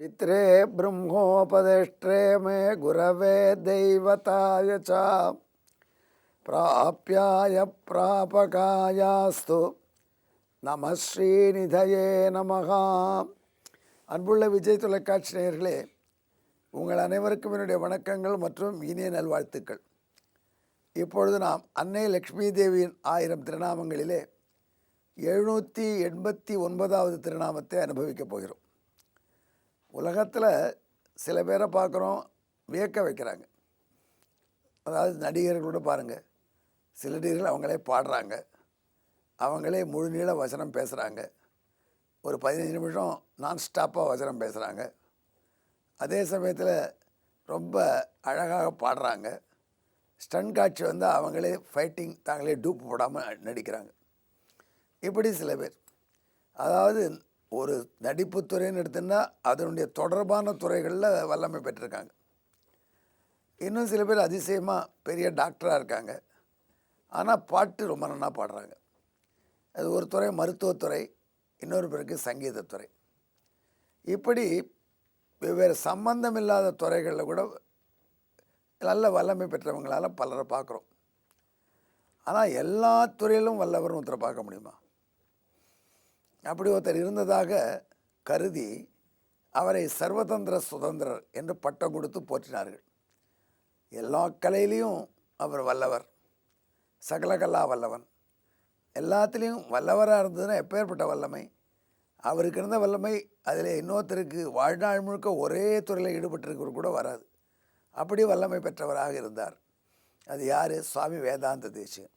पित्रे ब्रह्मोपदेष्ट्रे मे गुरवे दैवताय च प्राप्याय प्रापकायास्तु நம ஸ்ரீநிதயே நமகா. அன்புள்ள விஜய் தொலைக்காட்சி நேயர்களே, உங்கள் அனைவருக்கும் என்னுடைய வணக்கங்கள் மற்றும் இனிய நல்வாழ்த்துக்கள். இப்பொழுது நாம் அன்னை லக்ஷ்மி தேவியின் 1000 திருநாமங்களிலே 789வது திருநாமத்தை அனுபவிக்கப் போகிறோம். உலகத்தில் சில பேரை பார்க்குறோம், வியக்க வைக்கிறாங்க. அதாவது நடிகர்களோட பாருங்கள், சில நடிகர்கள் அவங்களே பாடுறாங்க, அவங்களே முழு நீள வசனம் பேசுகிறாங்க, ஒரு 15 நிமிஷம் நான் ஸ்டாப்பாக வசனம் பேசுகிறாங்க. அதே சமயத்தில் ரொம்ப அழகாக பாடுறாங்க. ஸ்டன் காட்சி வந்தால் அவங்களே ஃபைட்டிங் தாங்களே டூப் போடாமல் நடிக்கிறாங்க. இப்படி சில பேர், அதாவது ஒரு நடிப்பு துறைன்னு எடுத்துன்னா அதனுடைய தொடர்பான துறைகளில் வல்லமை பெற்றிருக்காங்க. இன்னும் சில பேர் அதிசயமாக பெரிய டாக்டராக இருக்காங்க, ஆனால் பாட்டு ரொம்ப நல்லா பாடுறாங்க. அது ஒரு துறை மருத்துவத்துறை, இன்னொரு பிறகு சங்கீதத்துறை. இப்படி வெவ்வேறு சம்பந்தம் இல்லாத துறைகளில் கூட நல்ல வல்லமை பெற்றவங்களால் பலரை பார்க்குறோம். ஆனால் எல்லா துறையிலும் வல்லவர்னு ஒருத்தரை பார்க்க முடியுமா? அப்படி ஒருத்தர் இருந்ததாக கருதி அவரை சர்வதந்திர சுதந்திரர் என்று பட்டம் கொடுத்து போற்றினார்கள். எல்லா கலையிலையும் அவர் வல்லவர், சகலகலா வல்லவன். எல்லாத்துலேயும் வல்லவராக இருந்ததுன்னா எப்பேற்பட்ட வல்லமை! அவருக்கு இருந்த வல்லமை அதில் இன்னொருத்தருக்கு வாழ்நாள் முழுக்க ஒரே துறையில் ஈடுபட்டிருக்கிற கூட வராது. அப்படி வல்லமை பெற்றவராக இருந்தார். அது யார்? சுவாமி வேதாந்த தேசிகன்.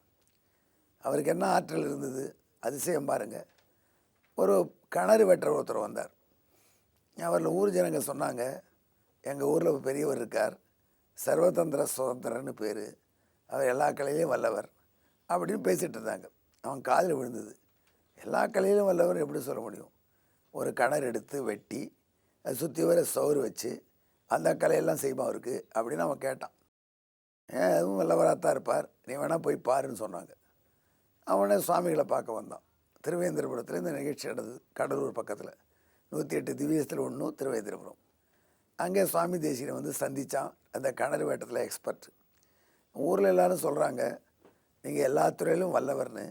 அவருக்கு என்ன ஆற்றல் இருந்தது, அதிசயம் பாருங்கள். ஒரு கிணறு வெட்டுற ஒருத்தர் வந்தார். அவரில் ஊர் ஜனங்க சொன்னாங்க, எங்கள் ஊரில் பெரியவர் இருக்கார், சர்வதந்திர சுதந்திரன்னு பேர், அவர் எல்லா கலையிலையும் வல்லவர் அப்படின்னு பேசிகிட்டு இருந்தாங்க. அவன் காதில் விழுந்தது. எல்லா கலையிலும் வல்லவர் எப்படி சொல்ல முடியும்? ஒரு கிணறு எடுத்து வெட்டி அதை சுற்றி வர சோறு வச்சு அந்த கலையெல்லாம் செய்யுமா அவருக்கு அப்படின்னு அவன் கேட்டான். ஏன், அதுவும் வல்லவராகத்தான் இருப்பார், நீ வேணால் போய் பாருன்னு சொன்னாங்க. அவனே சுவாமிகளை பார்க்க வந்தான். திருவேந்திரபுரத்தில் இந்த நிகழ்ச்சி நடந்தது, கடலூர் பக்கத்தில் 108 திவ்யத்தில் ஒன்று திருவேந்திரபுரம். அங்கே சுவாமி தேசிகனை வந்து சந்தித்தான். அந்த கிணறு வேட்டத்தில் எக்ஸ்பர்ட். ஊரில் எல்லோரும் சொல்கிறாங்க, நீங்கள் எல்லா துறையிலும் வல்லவர்னு.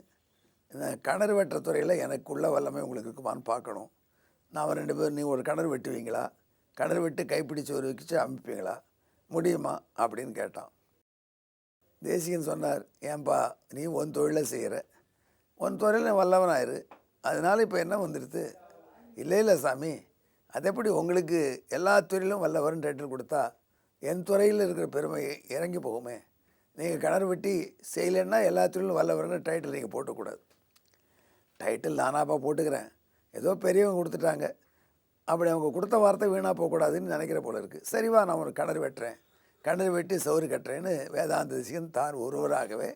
இந்த கிணறு வெட்டுற துறையில் எனக்குள்ள வல்லமை உங்களுக்கு இருக்குமான்னு பார்க்கணும். நான் 2 பேர், நீ ஒரு கிணறு வெட்டுவீங்களா, கிணறு வெட்டு கைப்பிடிச்சு ஒரு வச்சு அமைப்பீங்களா, முடியுமா அப்படின்னு கேட்டான். தேசிகன் சொன்னார், ஏன்பா நீ உன் தொழிலை செய்கிற, உன் துறையில் வல்லவனாயிரு, அதனால் இப்போ என்ன வந்துடுது? இல்லை இல்லை சாமி, அது எப்படி உங்களுக்கு எல்லா துறையிலும் வல்லவர்னு டைட்டில் கொடுத்தா என் துறையில் இருக்கிற பெருமை இறங்கி போகுமே. நீங்கள் கிணறு வெட்டி செய்யலைன்னா எல்லா துறையிலும் வல்லவர்னு டைட்டில் நீங்கள் போட்டக்கூடாது. டைட்டில் நானாப்பா போட்டுக்கிறேன், ஏதோ பெரியவங்க கொடுத்துட்டாங்க, அப்படி அவங்க கொடுத்த வார்த்தை வீணாக போகக்கூடாதுன்னு நினைக்கிற போல இருக்குது. சரிவா, நான் ஒரு கிணறு வெட்டுறேன், கிணறு வெட்டி சவுறு கட்டுறேன்னு வேதாந்த தேசிகன் தான் ஒருவராகவே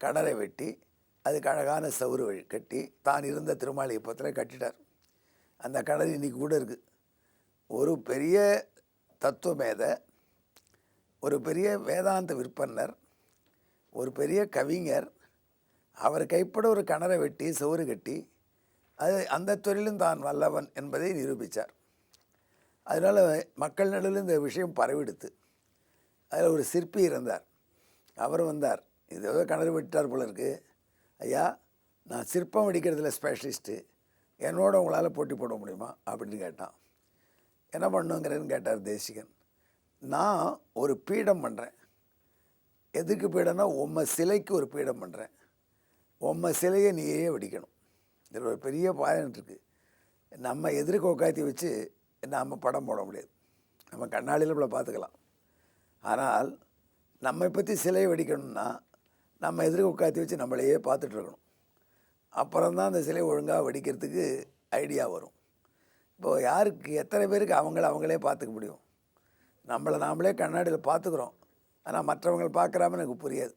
கிணறை வெட்டி அதுக்கு அழகான சவுறு கட்டி தான் இருந்த திருமாளிகப்பத்தில் கட்டிட்டார். அந்த கிணறு இன்றைக்கி கூட இருக்குது. ஒரு பெரிய தத்துவமேத, ஒரு பெரிய வேதாந்த விற்பனர், ஒரு பெரிய கவிஞர், அவர் கைப்பட ஒரு கிணறை வெட்டி சவுறு கட்டி அது அந்த துறையிலும் தான் வல்லவன் என்பதை நிரூபித்தார். அதனால் மக்கள் நடுவில் இந்த விஷயம் பரவிடுத்து. அதில் ஒரு சிற்பி இருந்தார். அவர் வந்தார், இது ஏதோ கிணறு வெட்டார் போல இருக்குது, ஐயா நான் சிற்பம் வெடிக்கிறதுல ஸ்பெஷலிஸ்ட்டு, என்னோட உங்களால் போட்டி போட முடியுமா அப்படின்னு கேட்டான். என்ன பண்ணுங்கிறேன்னு கேட்டார் தேசிகன். நான் ஒரு பீடம் பண்ணுறேன். எதுக்கு பீடம்னா, உம்மை சிலைக்கு ஒரு பீடம் பண்ணுறேன், உம்மை சிலையை நீயே வெடிக்கணும். இதில் ஒரு பெரிய பாயிண்ட் இருக்குது. நம்ம எதிர்க்க உட்காத்தி வச்சு நம்ம படம் போட முடியாது, நம்ம கண்ணாடியில் இப்படி பார்த்துக்கலாம். ஆனால் நம்மை பற்றி சிலையை வெடிக்கணும்னா நம்ம எதிர்க்க உட்காத்தி வச்சு நம்மளையே பார்த்துட்ருக்கணும். அப்புறம்தான் அந்த சிலையை ஒழுங்காக வெடிக்கிறதுக்கு ஐடியா வரும். இப்போது யாருக்கு, எத்தனை பேருக்கு அவங்களே பார்த்துக்க முடியும்? நம்மளை நாமளே கண்ணாடியில் பார்த்துக்குறோம், ஆனால் மற்றவங்க பார்க்குறாம எனக்கு புரியாது.